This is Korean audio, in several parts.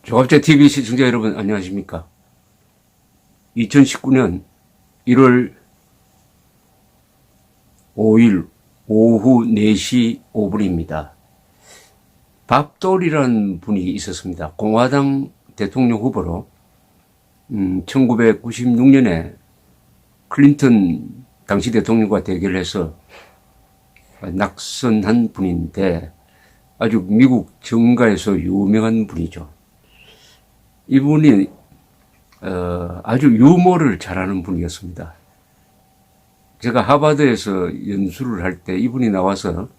조갑제 TV 시청자 여러분 안녕하십니까? 2019년 1월 5일 오후 4시 5분입니다. 밥돌이라는 분이 있었습니다. 공화당 대통령 후보로 1996년에 클린턴 당시 대통령과 대결해서 낙선한 분인데 아주 미국 정가에서 유명한 분이죠. 이분이 아주 유머를 잘하는 분이었습니다. 제가 하버드에서 연수를 할 때 이분이 나와서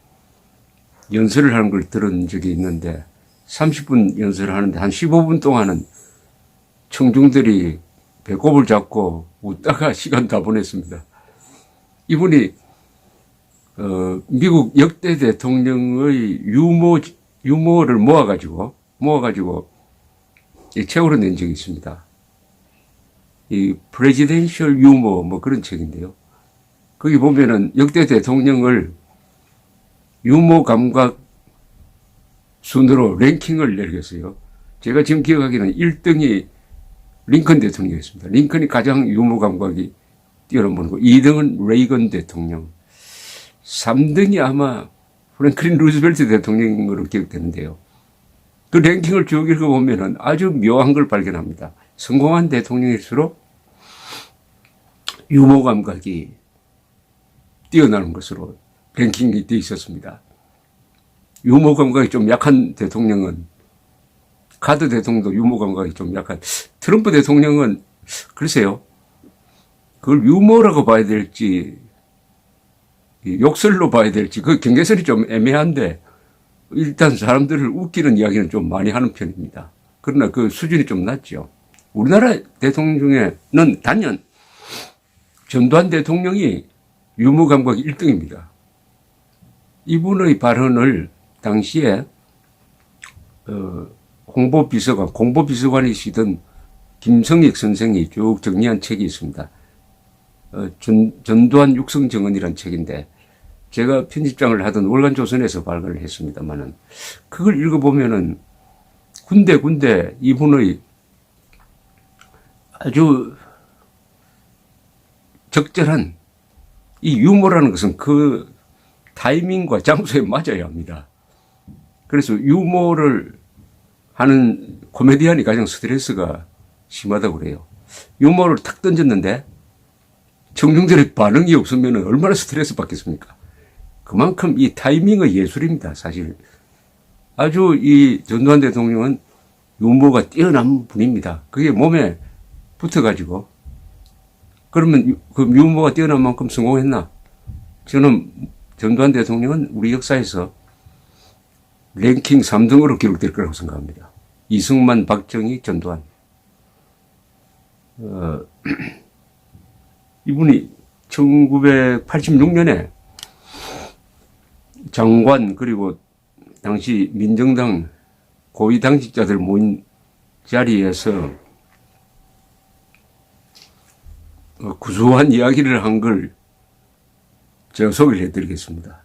연설을 하는 걸 들은 적이 있는데 30분 연설을 하는데 한 15분 동안은 청중들이 배꼽을 잡고 웃다가 시간 다 보냈습니다. 이분이 미국 역대 대통령의 유머를 모아가지고 이 책으로 낸 적이 있습니다. 이 프레지덴셜 유머 뭐 그런 책인데요. 거기 보면은 역대 대통령을 유머 감각 순으로 랭킹을 내리겠어요. 제가 지금 기억하기는 1등이 링컨 대통령이었습니다. 링컨이 가장 유머 감각이 뛰어난 분이고 2등은 레이건 대통령, 3등이 아마 프랭클린 루즈벨트 대통령으로 기억되는데요. 그 랭킹을 쭉 읽어보면 아주 묘한 걸 발견합니다. 성공한 대통령일수록 유머 감각이 뛰어나는 것으로 랭킹이 되어 있었습니다. 유머 감각이 좀 약한 대통령은, 카드 대통령도 유머 감각이 좀 약한, 트럼프 대통령은 글쎄요, 그걸 유머라고 봐야 될지 욕설로 봐야 될지 그 경계선이 좀 애매한데 일단 사람들을 웃기는 이야기는 좀 많이 하는 편입니다. 그러나 그 수준이 좀 낮죠. 우리나라 대통령 중에는 단연 전두환 대통령이 유머 감각이 1등입니다. 이분의 발언을 당시에 공보비서관이시던 김성익 선생이 쭉 정리한 책이 있습니다. 전두환 육성정언이라는 책인데 제가 편집장을 하던 월간조선에서 발간을 했습니다만은 그걸 읽어보면은 군데 이분의 아주 적절한 이 유머라는 것은 그 타이밍과 장소에 맞아야 합니다. 그래서 유머를 하는 코미디언이 가장 스트레스가 심하다고 그래요. 유머를 탁 던졌는데 청중들의 반응이 없으면 얼마나 스트레스 받겠습니까? 그만큼 이 타이밍의 예술입니다, 사실. 아주 이 전두환 대통령은 유머가 뛰어난 분입니다. 그게 몸에 붙어가지고. 그러면 그 유머가 뛰어난 만큼 성공했나? 저는 전두환 대통령은 우리 역사에서 랭킹 3등으로 기록될 거라고 생각합니다. 이승만, 박정희, 전두환. 이분이 1986년에 장관 그리고 당시 민정당 고위 당직자들 모인 자리에서 구수한 이야기를 한 걸 제가 소개를 해드리겠습니다.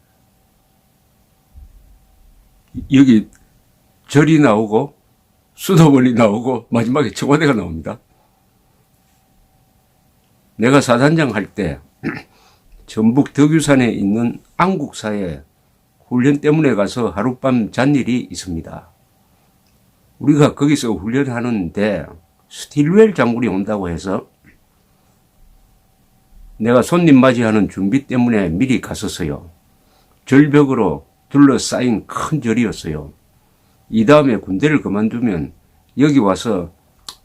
여기 절이 나오고 수도원이 나오고 마지막에 청와대가 나옵니다. 내가 사단장 할 때 전북 덕유산에 있는 안국사에 훈련 때문에 가서 하룻밤 잔 일이 있습니다. 우리가 거기서 훈련하는데 스틸웰 장군이 온다고 해서 내가 손님 맞이하는 준비 때문에 미리 갔었어요. 절벽으로 둘러싸인 큰 절이었어요. 이 다음에 군대를 그만두면 여기 와서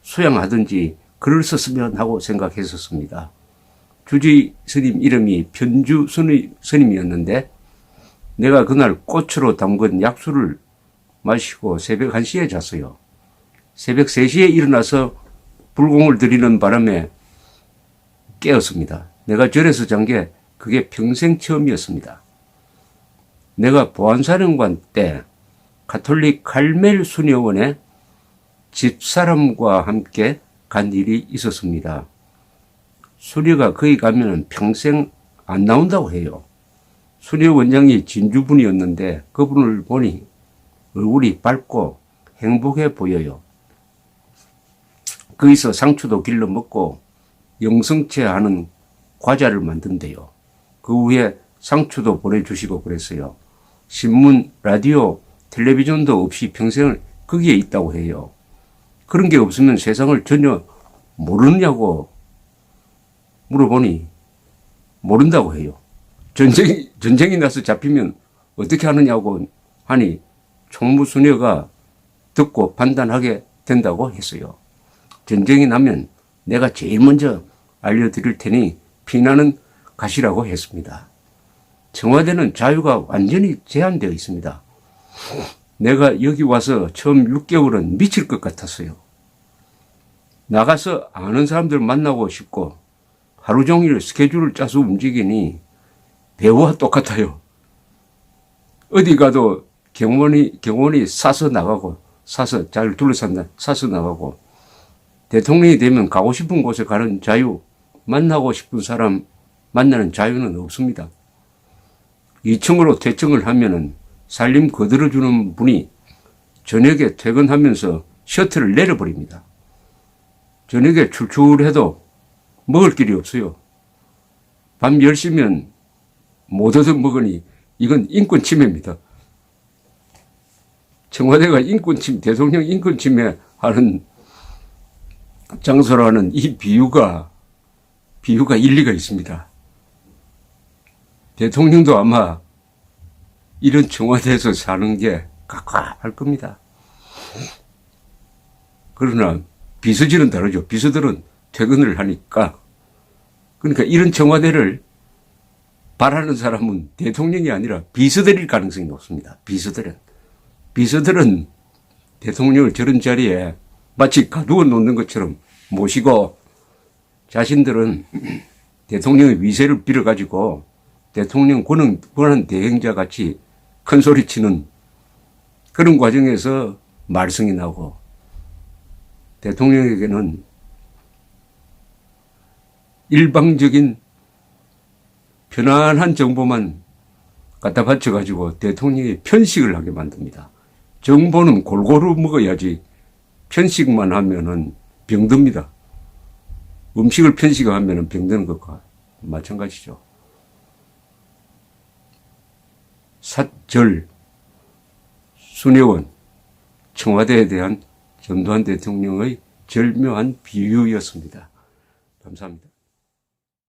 수양하든지 글을 썼으면 하고 생각했었습니다. 주지 스님 이름이 편주 스님이었는데 내가 그날 꽃으로 담근 약수를 마시고 새벽 1시에 잤어요. 새벽 3시에 일어나서 불공을 들이는 바람에 깨었습니다. 내가 절에서 잔 게 그게 평생 처음이었습니다. 내가 보안사령관 때 가톨릭 칼멜 수녀원에 집사람과 함께 간 일이 있었습니다. 수녀가 거기 가면 평생 안 나온다고 해요. 수녀 원장이 진주분이었는데 그분을 보니 얼굴이 밝고 행복해 보여요. 거기서 상추도 길러 먹고 영성채 하는 과자를 만든대요. 그 후에 상추도 보내주시고 그랬어요. 신문, 라디오, 텔레비전도 없이 평생을 거기에 있다고 해요. 그런 게 없으면 세상을 전혀 모르느냐고 물어보니 모른다고 해요. 전쟁이 나서 잡히면 어떻게 하느냐고 하니 총무수녀가 듣고 판단하게 된다고 했어요. 전쟁이 나면 내가 제일 먼저 알려드릴 테니 피난은 가시라고 했습니다. 청와대는 자유가 완전히 제한되어 있습니다. 내가 여기 와서 처음 6개월은 미칠 것 같았어요. 나가서 아는 사람들 만나고 싶고 하루 종일 스케줄을 짜서 움직이니 배우와 똑같아요. 어디 가도 경호원이 사서 나가고 사서 잘 둘러싼다 사서 나가고 대통령이 되면 가고 싶은 곳에 가는 자유, 만나고 싶은 사람 만나는 자유는 없습니다. 2층으로 퇴청을 하면은 살림 거들어주는 분이 저녁에 퇴근하면서 셔틀을 내려버립니다. 저녁에 출출해도 먹을 길이 없어요. 밤 10시면 못 얻어 먹으니 이건 인권 침해입니다. 청와대가 대통령 인권 침해하는 장소라는 이 비유가 일리가 있습니다. 대통령도 아마 이런 청와대에서 사는 게 깝깝할 겁니다. 그러나 비서진은 다르죠. 비서들은 퇴근을 하니까. 그러니까 이런 청와대를 바라는 사람은 대통령이 아니라 비서들일 가능성이 높습니다. 비서들은 대통령을 저런 자리에 마치 가두어 놓는 것처럼 모시고 자신들은 대통령의 위세를 빌어가지고 대통령 권한 대행자 같이 큰 소리 치는 그런 과정에서 말썽이 나고 대통령에게는 일방적인 편안한 정보만 갖다 바쳐가지고 대통령이 편식을 하게 만듭니다. 정보는 골고루 먹어야지 편식만 하면은 병듭니다. 음식을 편식하면은 병드는 것과 마찬가지죠. 사절, 순회원, 청와대에 대한 전두환 대통령의 절묘한 비유였습니다. 감사합니다.